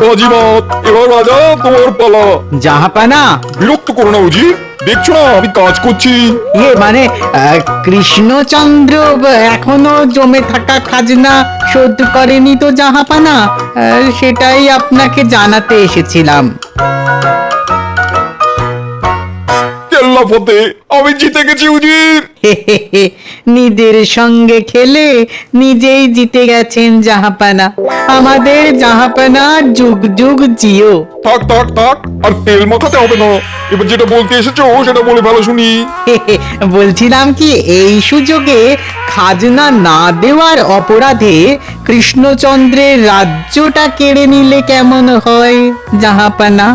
বাজিমাত, এবার রাজা তোমার পালা। জাহাপানা, বিরক্ত করো না উজির, দেখছো না আমি কাজ করছি। মানে কৃষ্ণচন্দ্র এখনো জমে থাকা খাজনা শোধ করেনি তো জাহাপানা, সেটাই আপনাকে জানাতে এসেছিলাম। কেল্লা ফতে, আমি জিতে গেছি উজির। নিজের সঙ্গে খেলে নিজেই জিতে গেছেন জাহাপানা। আমাদের জাহাপানা যুগ যুগ জিও। থাক থাক থাক, আর তেল মাখাতে হবে না। এবার যেটা বলতে এসেছো সেটা বলে ফেলো শুনি। বলছিলাম কি, এই সুযোগে খাজনা না দেওয়ার অপরাধে কৃষ্ণচন্দ্রের রাজ্যটা কেড়ে নিলে কেমন হয় জাহাপানা?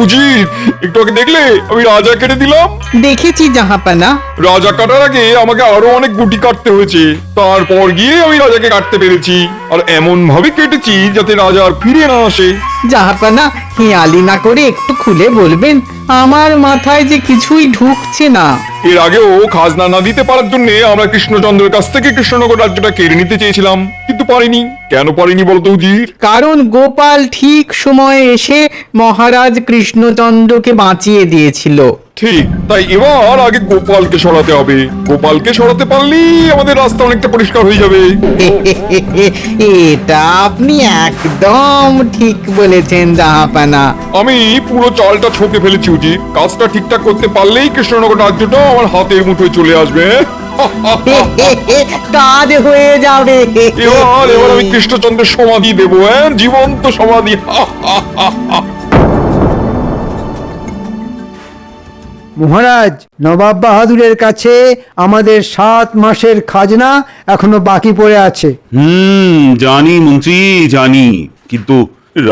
উজির, একটু আগে দেখলে আমি রাজা কেটে দিলাম। দেখেছি জাহাপানা। রাজা কাটার আগে আমাকে আরো অনেক গুটি কাটতে হয়েছে, তারপর গিয়ে আমি রাজাকে কাটতে পেরেছি। আর এমন ভাবে কেটেছি যাতে রাজা আর ফিরে না আসে। জাহাপানা, হিয়ালি না করে একটু খুলে বলবেন, আমার মাথায় যে কিছুই ঢুকছে না। এর আগেও খাজনা না দিতে পারার জন্য আমরা কৃষ্ণচন্দ্রের কাছ থেকে কৃষ্ণনগর রাজ্যটা কেড়ে নিতে চেয়েছিলাম, কিন্তু পারিনি। কেন পারিনি বলতো উজির? কারণ গোপাল ঠিক সময়ে এসে মহারাজ কৃষ্ণচন্দ্রকে বাঁচিয়ে দিয়েছিল। ঠিক তাই, এবার আগে গোপালকে সরাতে হবে। গোপালকে সরাতে পারলেই আমাদের রাস্তা অনেকটা পরিষ্কার হয়ে যাবে। এটা আপনি একদম ঠিক বলেছেন জাহাপানা। আমি পুরো চালটা ছকে ফেলেছি উজির। কাজটা ঠিকঠাক করতে পারলেই কৃষ্ণনগর রাজ্যটা আমার হাতের মুঠোয় চলে আসবে। কাজ হয়ে যাবে। এবার আমি কৃষ্ণচন্দ্রের সমাধি দেবো, জীবন্ত সমাধি। মহারাজ, নবাব বাহাদুরের কাছে আমাদের 7 মাসের খাজনা এখনো বাকি পড়ে আছে। জানি মন্ত্রী, জানি, কিন্তু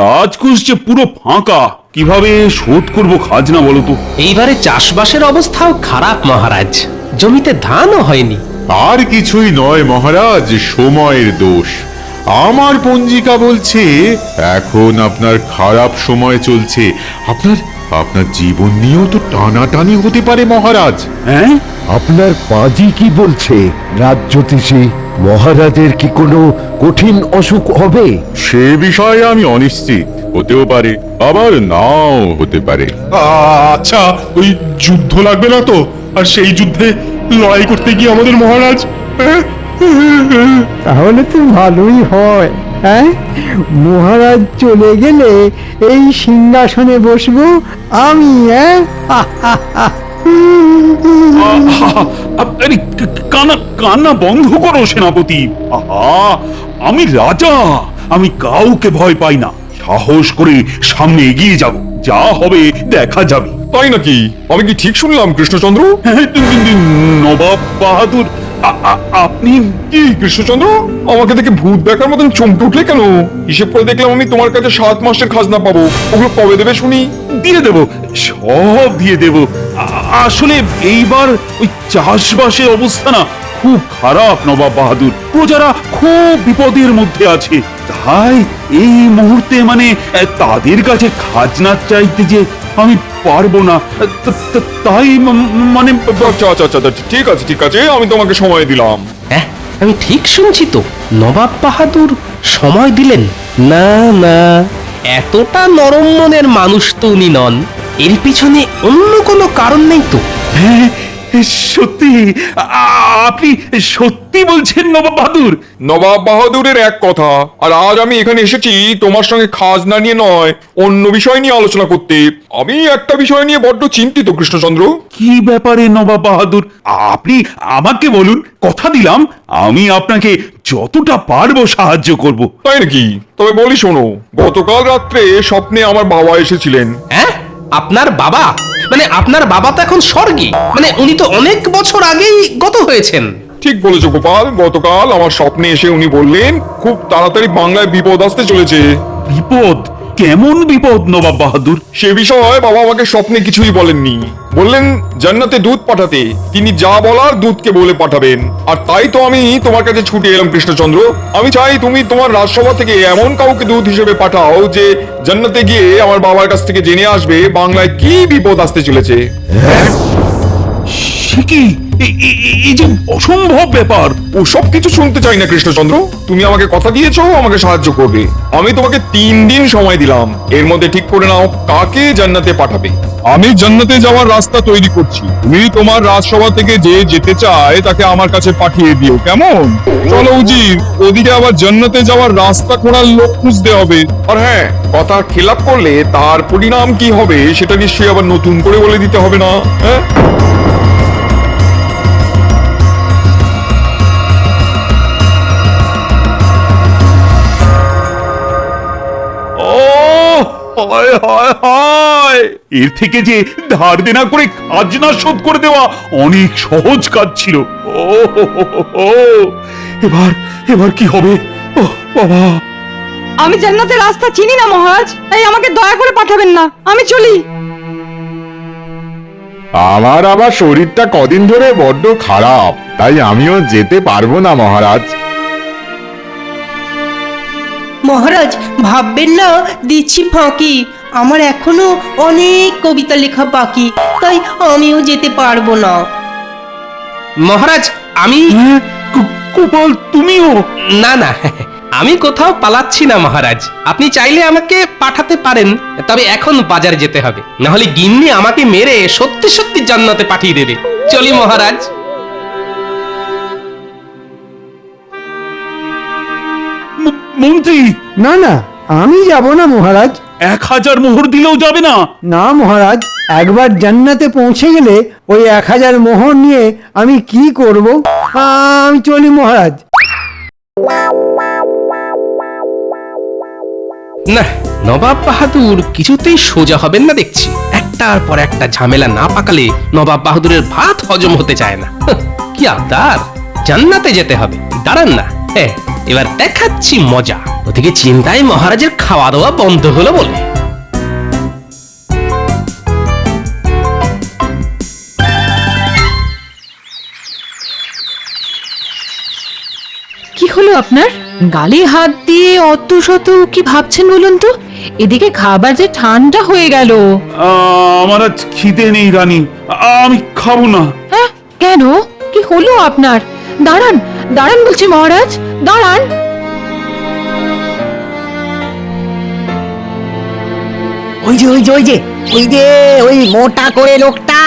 রাজকোষ যে পুরো ফাঁকা, কিভাবে শোধ করব খাজনা বলো তো? এইবারে চাষবাসের অবস্থাও খারাপ মহারাজ, জমিতে ধানও হয়নি। আর কিছুই নয় মহারাজ, সময়ের দোষ। আমার পঞ্জিকা বলছে এখন আপনার খারাপ সময় চলছে। আপনার আপনার জীবন নিয়েও তো টানাটানি হতে পারে মহারাজ। হ্যাঁ, আপনার পাজি কি বলছে রাজ্যতীশী? মহারাজের কি কোনো কঠিন অসুখ হবে? সে বিষয়ে আমি অনিশ্চিত, হতেও পারে আবার নাও হতে পারে। আচ্ছা, ওই যুদ্ধ লাগবে না তো? আর সেই যুদ্ধে লড়াই করতে গিয়ে আমাদের মহারাজ তাহলে তো ভালোই হয়। হ্যাঁ, মহারাজ চলে গেলে এই সিংহাসনে বসবো আমি। আরে কান্না কান্না বন্ধ করো সেনাপতি। আহা, আমি রাজা, আমি কাউকে ভয় পাই না। সাহস করে সামনে এগিয়ে যাব, যা হবে দেখা যাবে। তাই নাকি? আমি কি ঠিক শুনলাম কৃষ্ণচন্দ্র? হ্যাঁ, নবাব বাহাদুর, আপনি কি কৃষ্ণচন্দ্র, আমাকে দেখে ভূত দেখার মতন চমকে উঠলে কেন? হিসেব করে দেখলাম আমি তোমার কাছে 7 মাসের খাজনা পাবো। ওগুলো কবে দেবে শুনি? দিয়ে দেব, সব দিয়ে দেব। আসলে এইবার ওই চাষবাসের অবস্থা না খুব খারাপ নবাব বাহাদুর, প্রজারা খুব বিপদের মধ্যে আছে। তাই এই মুহূর্তে মানে তাদের কাছে খাজনা চাইতে যে আমি পারবো না, তাই মানে আচ্ছা আচ্ছা আচ্ছা, ঠিক আছে ঠিক আছে, আমি তোমাকে সময় দিলাম। হ্যাঁ, আমি ঠিক শুনছি তো? নবাব বাহাদুর সময় দিলেন? না না, এতটা নরম মনের মানুষ তো উনি নন। এর পিছনে অন্য কোনো কারণ নেই তো? হ্যাঁ, সত্যি, আপনি সত্যি বলছেন নবাব বাহাদুর? নবাব বাহাদুরের এক কথা, আর আজ আমি এখানে এসেছি তোমার সঙ্গে খাজনা নিয়ে নয়, অন্য বিষয় নিয়ে আলোচনা করতে। আমি একটা বিষয় নিয়ে বড্ড চিন্তিত কৃষ্ণচন্দ্র। কি ব্যাপারে নবাব বাহাদুর? আপনি আমাকে বলুন, কথা দিলাম আমি আপনাকে যতটা পারবো সাহায্য করব। তাই নাকি? তবে বলি শোনো, গতকাল রাত্রে স্বপ্নে আমার বাবা এসেছিলেন। হ্যাঁ, আপনার বাবা? মানে আপনার বাবা তো এখন স্বর্গে, মানে উনি তো অনেক বছর আগেই গত হয়েছেন। ঠিক বলেছো গোপাল, গতকাল আমার স্বপ্নে এসে উনি বললেন খুব তাড়াতাড়ি বাংলায় বিপদ আসতে চলেছে। বিপদ? কেমন বিপদ নবাব বাহাদুর? সে বিষয়ে বাবা আমাকে স্বপ্নে কিছুই বলেননি। বললেন জান্নাতে দুধ পাঠাতে, তিনি যা বলার দুধকে বলে পাঠাবেন। আর তাই তো আমি তোমার কাছে ছুটে এলাম কৃষ্ণচন্দ্র। আমি চাই তুমি তোমার রাজসভা থেকে এমন কাউকে দূত হিসেবে পাঠাও যে জান্নাতে গিয়ে আমার বাবার কাছ থেকে জেনে আসবে বাংলায় কি বিপদ আসতে চলেছে। সে কি এই যে অসম্ভব ব্যাপার! ও সব কিছু শুনতে চাই না কৃষ্ণচন্দ্র, তুমি আমাকে কথা দিয়েছো আমাকে সাহায্য করবে। আমি তোমাকে 3 দিন সময় দিলাম, এর মধ্যে ঠিক করে নাও কাকে জান্নাতে পাঠাবে। আমি জান্নাতে যাওয়ার রাস্তা তৈরি করছি, তুমি তোমার রাজসভা থেকে যে যেতে চায় তাকে আমার কাছে পাঠিয়ে দিও, কেমন? চলো উজির, ওদিকে আবার জান্নাতে যাওয়ার রাস্তা খোঁড়ার লোক খুঁজতে হবে। আর হ্যাঁ, কথার খেলাপ করলে তার পরিণাম কি হবে সেটা নিশ্চয়ই আবার নতুন করে বলে দিতে হবে না, হ্যাঁ? হায় হায় হায়! এর থেকে যে ধার দেনা করে খাজনা শোধ করে দেওয়া অনেক সহজ কাজ ছিল। ও হো হো হো হো! এবার কি হবে? ও বাবা! আমি জান্নাতের রাস্তা চিনি না মহারাজ, তাই আমাকে দয়া করে পাঠাবেন না, আমি চলি। আমার আবার শরীরটা কদিন ধরে বড্ড খারাপ, তাই আমিও যেতে পারবো না মহারাজ। মহারাজ ভাববেন না দিচ্ছি ফাঁকি, আমার এখনো অনেক কবিতা লেখা বাকি, তাই আমিও যেতে পারবো না। মহারাজ আমি গোপাল, তুমিও? না না, আমি কোথাও পালাচ্ছি না মহারাজ। আপনি চাইলে আমাকে পাঠাতে পারেন, তবে এখন বাজারে যেতে হবে, না হলে গিন্নি আমাকে মেরে সত্যি সত্যি জান্নাতে পাঠিয়ে দেবে। চলি মহারাজ। মন্ত্রী, না না, আমি যাব না মহারাজ। 1000 মোহর দিলেও যাবে না? না মহারাজ, একবার জান্নাতে পৌঁছে গেলে ওই 1000 মোহর নিয়ে আমি কি করব? আমি চলি মহারাজ। না, নবাব বাহাদুর কিছুতেই সোজা হবেন না দেখছি। একটার পর একটা ঝামেলা না পাকালে নবাব বাহাদুরের ভাত হজম হতে চায় না। কি আবদার, জান্নাতে যেতে হবে। দাঁড়ান না, হ্যাঁ এবার দেখাচ্ছি মজা। ওদিকে চিন্তায় মহারাজের খাওয়া দাওয়া বন্ধ হলো বলে। কি হলো আপনার? গালে হাত দিয়ে অত শত কি ভাবছেন বলুন তো? এদিকে খাবার যে ঠান্ডা হয়ে গেল। আমার আজ খিদে নেই রানী, আমি খাবো না। হ্যাঁ কেন, কি হলো আপনার? দাঁড়ান দাঁড়ান বলছি মহারাজ, দাঁড়ান। ওই যে ওই যে ওই যে ওই যে ওই মোটা করে লোকটা,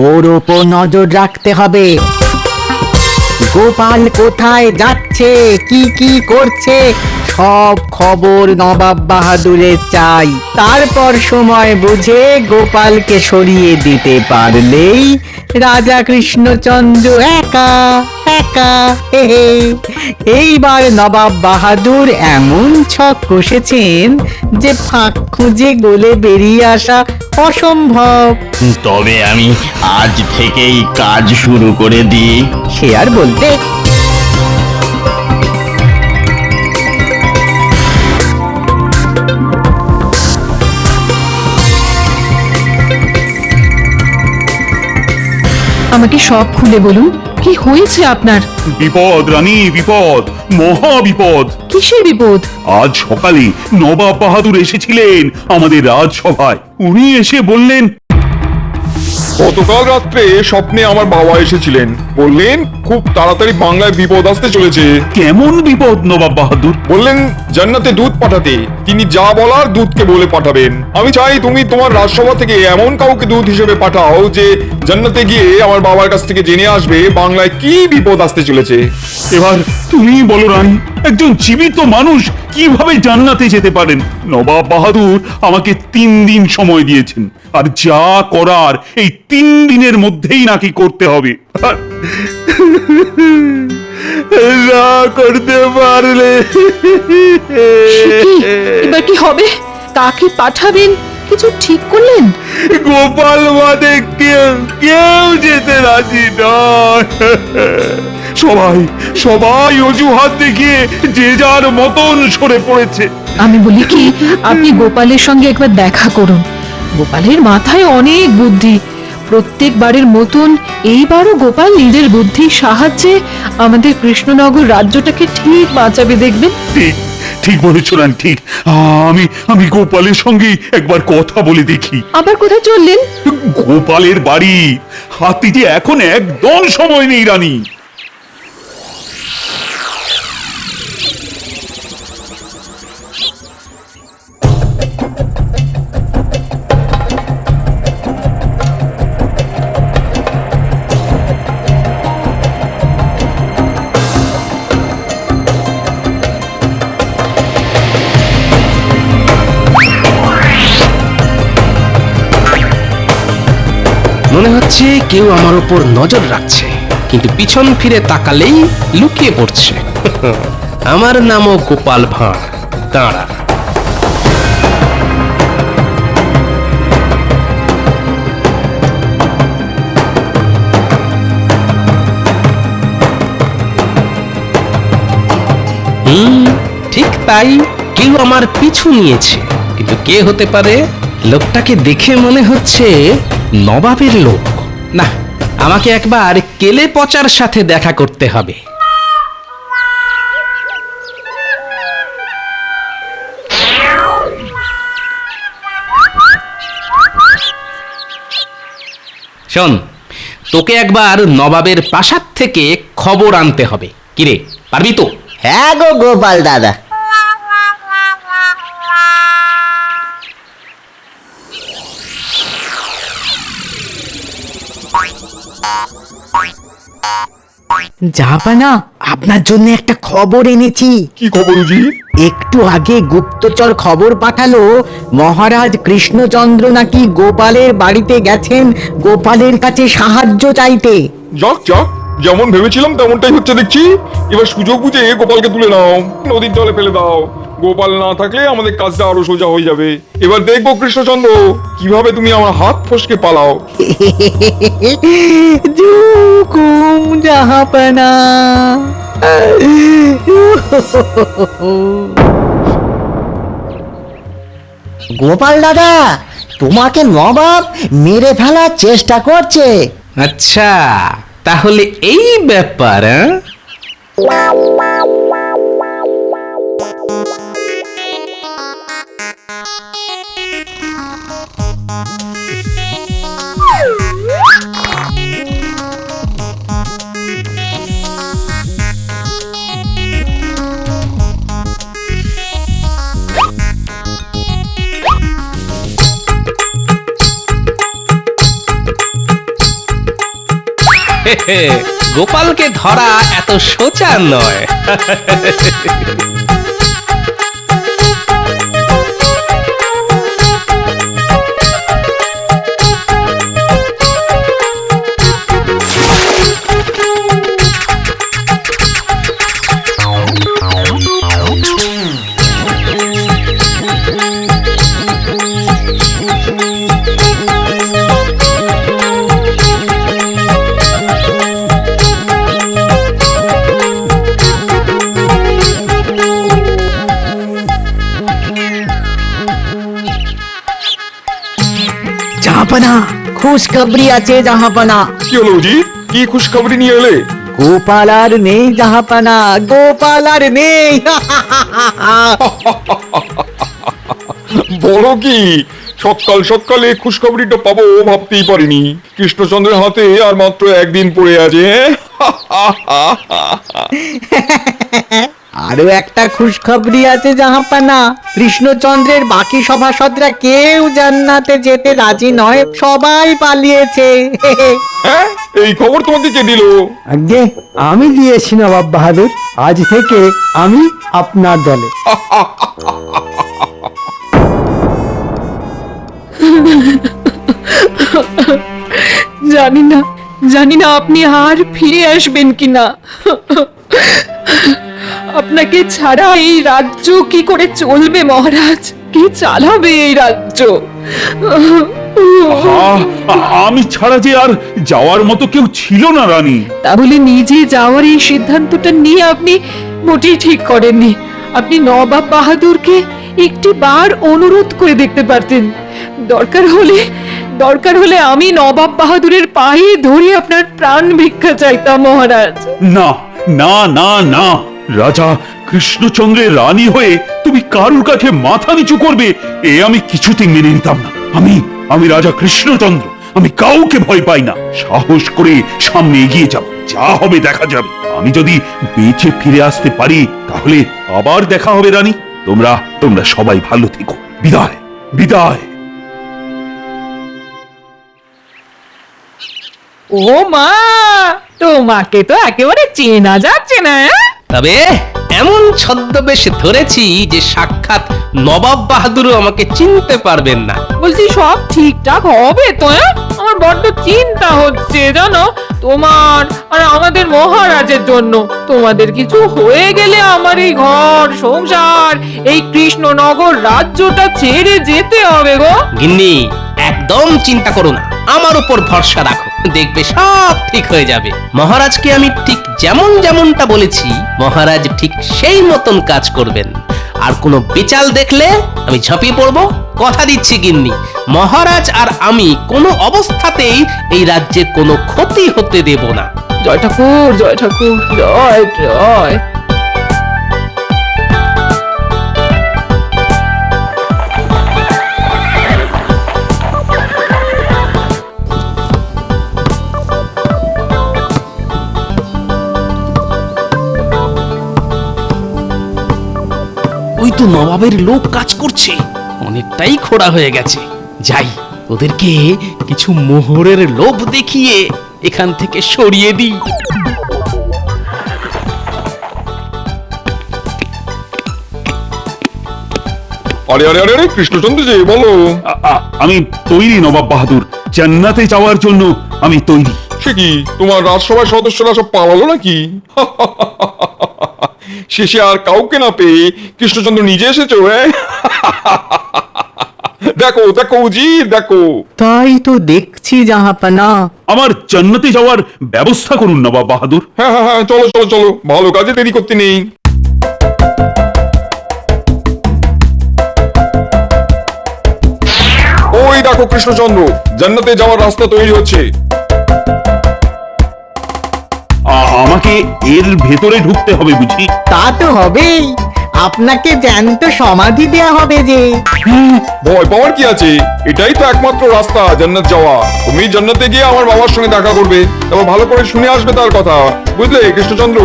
ওর ওপর নজর রাখতে হবে। গোপাল কোথায় যাচ্ছে, কি কি করছে, সব খবর নবাব বাহাদুরের চাই। তারপর সময় বুঝে গোপালকে সরিয়ে দিতে পারলেই রাজা কৃষ্ণচন্দ্র একা একা হে হে। এইবার নবাব বাহাদুর এমন ছক কষেছেন যে ফাঁক খুঁজে গলে বেরিয়ে আসা অসম্ভব। তবে আমি আজ থেকেই কাজ শুরু করে দিই। সে আর বলতে। আমাকে সব খুলে বলুন, কি হয়েছে আপনার? বিপদ রানী, বিপদ, মহা বিপদ। কিসের বিপদ? আজ সকালে নবাব বাহাদুর এসেছিলেন আমাদের রাজসভায়। উনি এসে বললেন, গতকাল রাত্রে স্বপ্নে আমার বাবা এসেছিলেন, বললেন খুব তাড়াতাড়ি বাংলায় বিপদ আসতে চলেছে। কেমন বিপদ নবাব বাহাদুর? বললেন জান্নাতে দুধ পাঠাতে, তিনি যা বলার দুধকে বলে পাঠাবেন। আমি চাই তুমি তোমার রাজসভা থেকে এমন কাউকে দূত হিসেবে পাঠাও যে জান্নাতে গিয়ে আমার বাবার কাছ থেকে জেনে আসবে বাংলায় কি বিপদ আসতে চলেছে। এবার তুমি বলো রানী, একজন জীবিত মানুষ কিভাবে জান্নাতে যেতে পারেন? নবাব বাহাদুর আমাকে 3 দিন সময় দিয়েছেন, আর যা করার এই 3 দিনের মধ্যেই নাকি করতে হবে। না করতে পারলে এবার কি হবে? কাকে পাঠাবেন কিছু ঠিক করলেন? গোপাল বাদে কেউ যেতে রাজি নয়। সবাই অজুহাত দেখিয়ে যে যার মতন সরে পড়েছে। আমি বলি কি, আপনি গোপালের সঙ্গে একবার দেখা করুন। গোপালের মাথায় অনেক বুদ্ধি, প্রত্যেকবারের মতন এইবারও গোপাল নিজের বুদ্ধির সাহায্যে আমাদের কৃষ্ণনগর রাজ্যটাকে ঠিক বাঁচাবে, দেখবেন। ঠিক ঠিক বলেছো রানী, ঠিক। আমি আমি গোপালের সঙ্গে একবার কথা বলে দেখি। আবার কোথায় চললেন? গোপালের বাড়ি। হাতি যে এখন একদম সময় নেই রানী। মনে হচ্ছে কেউ আমার উপর নজর রাখছে, কিন্তু পিছন ফিরে তাকালেই লুকিয়ে পড়ছে। আমার নামও গোপাল ভাঁড়। দাঁড়া। ঠিক তাই, কেউ আমার পিছু নিয়েছে, কিন্তু কে হতে পারে? লোকটাকে দেখে মনে হচ্ছে নবাবের লোক। না, আমাকে একবার কেলে পচার সাথে দেখা করতে হবে। শোন, তোকে একবার নবাবের প্রাসাদ থেকে খবর আনতে হবে। কিরে, পারবি তো? হ্যাঁ গো গোপাল দাদা। জাহাপানা, আপনার জন্য একটা খবর এনেছি। কি খবর উজির? একটু আগে গুপ্তচর খবর পাঠালো মহারাজ কৃষ্ণচন্দ্র নাকি গোপালের বাড়িতে গেছেন গোপালের কাছে সাহায্য চাইতে। যাক যাক, যেমন ভেবেছিলাম তেমনটাই হচ্ছে দেখছি। এবার সুযোগ বুঝে গোপালকে তুলে নাও, নদীর জলে ফেলে দাও। গোপাল না থাকলে আমাদের কাজটা আরো সোজা হয়ে যাবে। এবার দেখবো কৃষ্ণচন্দ্র কিভাবে তুমি আমার হাত ফসকে পালাও। জুকুম জাহাপানা। গোপাল দাদা, তোমাকে নবাব মেরে ফেলার চেষ্টা করছে। আচ্ছা, তাহলে এই ব্যাপার। গোপালকে ধরা এত সোজা নয়। জাহাপানা, খুশখবরি আছে জাহাপানা। কি হলো উজির? কি খুশখবরি নিয়ে এলে? গোপাল আর নেই জাহাপানা, গোপাল আর নেই। বড় কি সকাল সকালে খুশখবরিটা পাবো ভাবতেই পারিনি। কৃষ্ণচন্দ্রের হাতে আর মাত্র একদিন পড়ে আছে। আরো একটা খুশখবরি আছে জাহাপানা। কৃষ্ণচন্দ্রের বাকি সভাসদরা কেউ জান্নাতে যেতে রাজি নয়, সবাই পালিয়েছে। হ্যাঁ, এই খবর তোমাকে কে দিল? আগে আমি দিয়েছি নবাব বাহাদুর। আজ থেকে আমি আপনার দলে। জানি না আপনি আর ফিরে আসবেন কিনা। আপনাকে ছাড়া এই রাজ্য কি করে চলবে মহারাজ? কে চালাবে এই রাজ্য? আমি ছাড়া যে আর যাওয়ার মতো কেউ ছিল না রানী। তাহলে নিজে যাওয়ার এই সিদ্ধান্তটা নিয়ে আপনি মোটেই ঠিক করেননি। আপনি নবাব বাহাদুরকে একটি বার অনুরোধ করে দেখতে পারতেন। দরকার হলে আমি নবাব বাহাদুরের পায়ে ধরে আপনার প্রাণ ভিক্ষা চাইতাম মহারাজ। না না না না, রাজা কৃষ্ণচন্দ্রের রানী হয়ে তুমি কারুর কাছে মাথা নিচু করবে, এ আমি কিছুতেই মেনে নিতাম না। আমি রাজা কৃষ্ণচন্দ্র, আমি কাউকে ভয় পাই না। সাহস করে সামনে এগিয়ে যাব, যা হবে দেখা যাবে। আমি যদি বেঁচে ফিরে আসতে পারি তাহলে আবার দেখা হবে রানী। তোমরা সবাই ভালো থেকো। বিদায় বিদায়। ও মা, তোমাকে তো একেবারে চেনা যাচ্ছে না। তবে এমন ছদ্মবেশ ধরেছি যে সাক্ষাৎ নবাব বাহাদুরও আমাকে চিনতে পারবেন না। বলছি সব ঠিকঠাক হবে তো? আমার বড্ড চিন্তা হচ্ছে জানো, তোমার আর আমাদের মহারাজের জন্য। তোমাদের কিছু হয়ে গেলে আমার এই ঘর সংসার, এই কৃষ্ণনগর রাজ্যটা ছেড়ে যেতে হবে গো। গিন্নি, একদম চিন্তা করো না, আমার উপর ভরসা রাখো, দেখবে সব ঠিক হয়ে যাবে। মহারাজকে আমি ঠিক যেমনটা বলেছি, মহারাজ ঠিক সেই মতন কাজ করবেন। আর কোনো বেচাল দেখলে আমি ঝাঁপিয়ে পড়বো, কথা দিচ্ছি গিন্নি। মহারাজ আর আমি কোনো অবস্থাতেই এই রাজ্যে কোনো ক্ষতি হতে দেব না। জয় ঠাকুর, জয় ঠাকুর, জয় জয়। ওই তো নবাবের লোক কাজ করছে, অনেকটাই খোড়া হয়ে গেছে। যাই, ওদেরকে কিছু মোহরের লোভ দেখিয়ে এখান থেকে সরিয়ে দিই। আরে আরে আরে আরে, কৃষ্ণচন্দ্র যে বলো। আমি তৈরি নবাব বাহাদুর, জান্নাতে যাওয়ার জন্য আমি তৈরি। সে কি, তোমার রাজসভার সদস্যরা সব পালালো নাকি? শেষে আর কাউকে না পেয়ে কৃষ্ণচন্দ্র নিজে এসেছো? দেখো দেখো উজির, দেখো। তাই তো দেখছি জাহাপানা। আমার জান্নাতে যাওয়ার ব্যবস্থা করুন নবাব বাহাদুর। হ্যাঁ হ্যাঁ হ্যাঁ, চলো চলো চলো, ভালো কাজে দেরি করতে নেই। ওই দেখো কৃষ্ণচন্দ্র, জান্নাতে যাওয়ার রাস্তা তৈরি হচ্ছে। আমাকে এর ভেতরে ঢুকতে হবে বুঝি? তা তো হবেই, আপনাকে জ্যান্ত সমাধি দেয়া হবে যে। ভয় পাওয়ার কি আছে? এটাই তো একমাত্র রাস্তা জান্নাত যাওয়া। তুমি জান্নাতে গিয়ে আমার বাবার সঙ্গে দেখা করবে, তারপর ভালো করে শুনে আসবে তার কথা, বুঝলে কৃষ্ণচন্দ্র?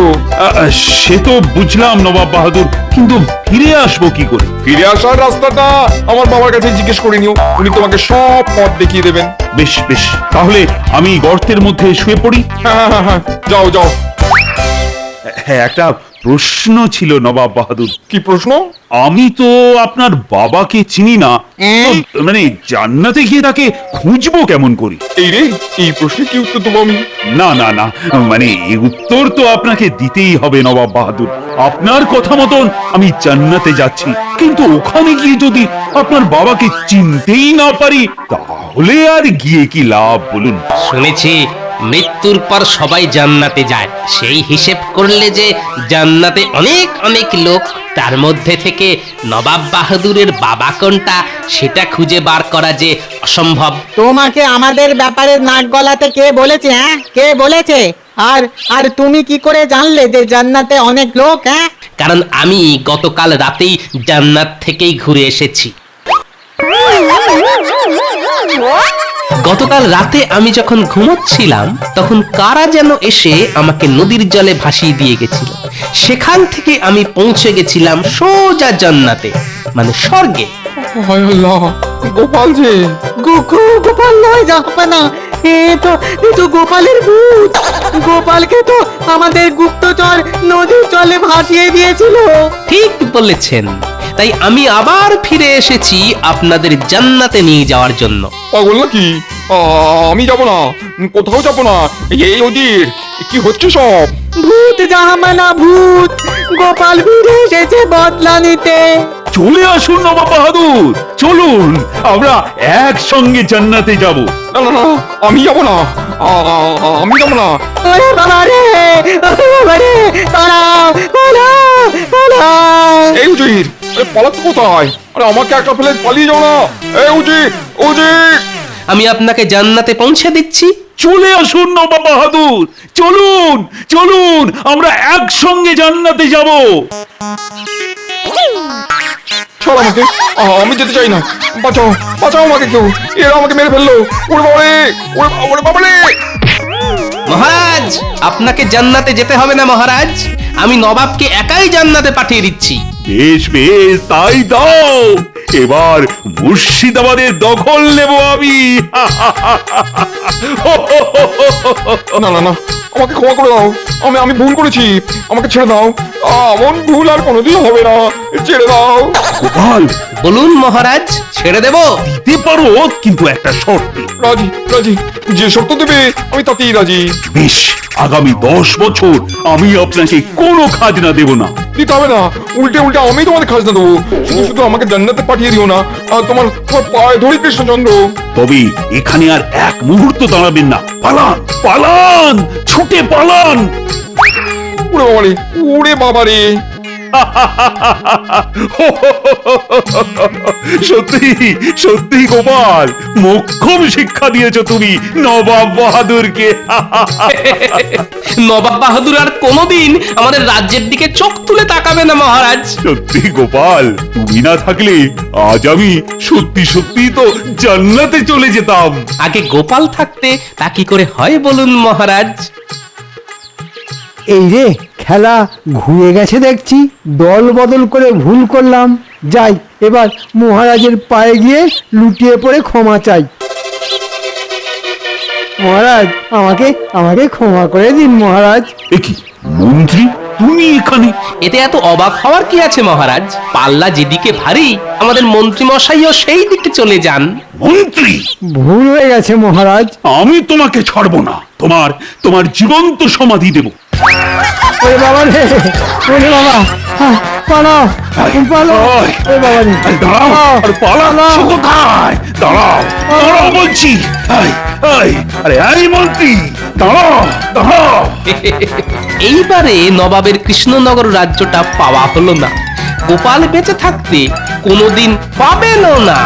সে তো বুঝলাম নবাব বাহাদুর, কিন্তু ফিরে আসবো কি করে? ফিরে আসার রাস্তাটা আমার বাবার কাছে জিজ্ঞেস করে নিও, উনি তোমাকে সব পথ দেখিয়ে দেবেন। বেশ বেশ, তাহলে আমি গর্তের মধ্যে শুয়ে পড়ি। হ্যাঁ হ্যাঁ হ্যাঁ, যাও যাও। হ্যাঁ, একটা প্রশ্ন ছিল নবাব বাহাদুর। কি প্রশ্ন? আমি তো আপনার বাবাকে চিনি না, তো মানে জান্নাতে গিয়ে তাকে খুঁজবো কেমন করি? এই রে, এই প্রশ্নে কি উত্তর দেবো আমি? না না না, মানে এই উত্তর তো আপনাকে দিতেই হবে নবাব বাহাদুর। আপনার কথা মতন আমি জান্নাতে যাচ্ছি, কিন্তু ওখানে গিয়ে যদি আপনার বাবাকে চিনতেই না পারি, তাহলে আর গিয়ে কি লাভ বলুন? শুনেছি মৃত্যুর পর সবাই জান্নাতে যায়, সেই হিসেব করলে যে জান্নাতে অনেক অনেক লোক, তার মধ্যে থেকে নবাব বাহাদুরের বাবা কোনটা সেটা খুঁজে বার করা যে অসম্ভব। তোমাকে আমাদের ব্যাপারে নাক গলাতে কে বলেছে? কে বলেছে? আর আর তুমি কি করে জানলে যে জান্নাতে অনেক লোক? কারণ আমি গতকাল রাতেই জান্নাত থেকেই ঘুরে এসেছি। গতকাল রাতে আমি যখন ঘুমোচ্ছিলাম তখন কারা যেন এসে আমাকে নদীর জলে ভাসিয়ে দিয়ে গেছিল। সেখান থেকে আমি পৌঁছে গেছিলাম সোজা জান্নাতে, মানে স্বর্গে। গোপাল যে। গোপাল নয় জাহাপানা, এ তো গোপালের ভূত। গোপালকে তো আমাদের গুপ্তচর নদীর জলে ভাসিয়ে দিয়েছিল। ঠিক বলেছেন, তাই আমি আবার ফিরে এসেছি আপনাদের জান্নাতে নিয়ে যাওয়ার জন্য। পাগল নাকি? আমি যাব না, কোথাও যাব না। এই ওদির কি হচ্ছে সব? ভূত জাহাপানা, ভূত। গোপাল ফিরে এসেছে বদলা নিতে। চলে আসুন নবাব বাহাদুর, চলুন আমরা একসঙ্গে জান্নাতে যাব। না না না, আমি যাব না, আমি যাব না। ওরে বাবা রে, ওরে বাবা রে, পালাও পালাও পালাও। এই উজির, পালাতে কোথায়? আরে আমাকে একটা ফেলে পালিয়ে যাও না। এই উজির, উজির। আমি আপনাকে জান্নাতে পৌঁছে দিচ্ছি, চলে আসুন নবাব বাহাদুর, চলুন চলুন, আমরা একসঙ্গে জান্নাতে যাব। ছাড় আমাকে, আমি যেতে চাই না। বাঁচাও, বাঁচাও আমাকে কেউ, এরা আমাকে মেরে ফেললো। ওরে বাবারে, ওরে বাবারে। মহারাজ, আপনাকে জান্নাতে যেতে হবে না মহারাজ, আমি নবাবকে একাই জান্নাতে পাঠিয়ে দিচ্ছি। বেশ বেশ, তাই দাও। এবার মুর্শিদাবাদের দখল নেব আমি। না না না, আমাকে ক্ষমা করে দাও। আমি ভুল করেছি, আমাকে ছেড়ে দাও। এমন ভুল আর কোনোদিন হবে না, ছেড়ে দাও। গোপাল, বলুন মহারাজ, ছেড়ে দেব? দিতে পারো, কিন্তু একটা শর্তে। রাজি রাজি, যে শর্ত দেবে আমি তাতেই রাজি। বেশ, আগামী 10 বছর আমি আপনাকে কোনো খাজনা দেব না। দিতে হবে না, উল্টে উল্টে আমি তোমাদের খাজনা দেবো। শুধু শুধু আমাকে জান্নাতে পাঠিয়ে দিও না। তোমার পায়ে ধরি কৃষ্ণচন্দ্র। তবে এখানে আর এক মুহূর্ত দাঁড়াবেন না, পালান পালান, ছুটে পালান। উড়ে বাবারে। সত্যি সত্যি গোপাল, মোক্ষম শিক্ষা দিয়েছো তুমি নবাব বাহাদুরকে। নবাব বাহাদুর আর কোনোদিন আমাদের রাজ্যের দিকে চোখ তুলে তাকাবে না মহারাজ। সত্যি গোপাল, তুমি না থাকলে আজ আমি সত্যি সত্যি তো জান্নাতে চলে যেতাম। আগে গোপাল থাকতে তা কি করে হয় বলুন মহারাজ? এই রে, খেলা ঘুরে গেছে দেখছি। দল বদল করে ভুল করলাম। যাই, এবার মহারাজের পায়ে গিয়ে লুটিয়ে পড়ে ক্ষমা চাই। মহারাজ, আমাকে আমাকে ক্ষমা করে দিন মহারাজ। এ কি মন্ত্রী, তুমি এখানে? এতে এত অবাক হওয়ার কি আছে মহারাজ? পাল্লা যেদিকে ভারী, আমাদের মন্ত্রী মশাইও সেই দিকে চলে যান। মন্ত্রী, ভুল হয়ে গেছে মহারাজ। আমি তোমাকে ছাড়বো না, তোমার জীবন্ত সমাধি দেব। ওরে বাবা রে, ওরে বাবা, পালাও পালাও। ওরে বাবা রে, দাঁড়াও, আর পালাচ্ছ কোথায়? দাঁড়াও দাঁড়াও বলছি। আরে এই মন্ত্রী, দাঁড়াও দাঁড়াও। এইবারে নবাবের কৃষ্ণনগর রাজ্যটা পাওয়া হলো না। গোপাল বেঁচে থাকতে কোনোদিন পাবেনও না।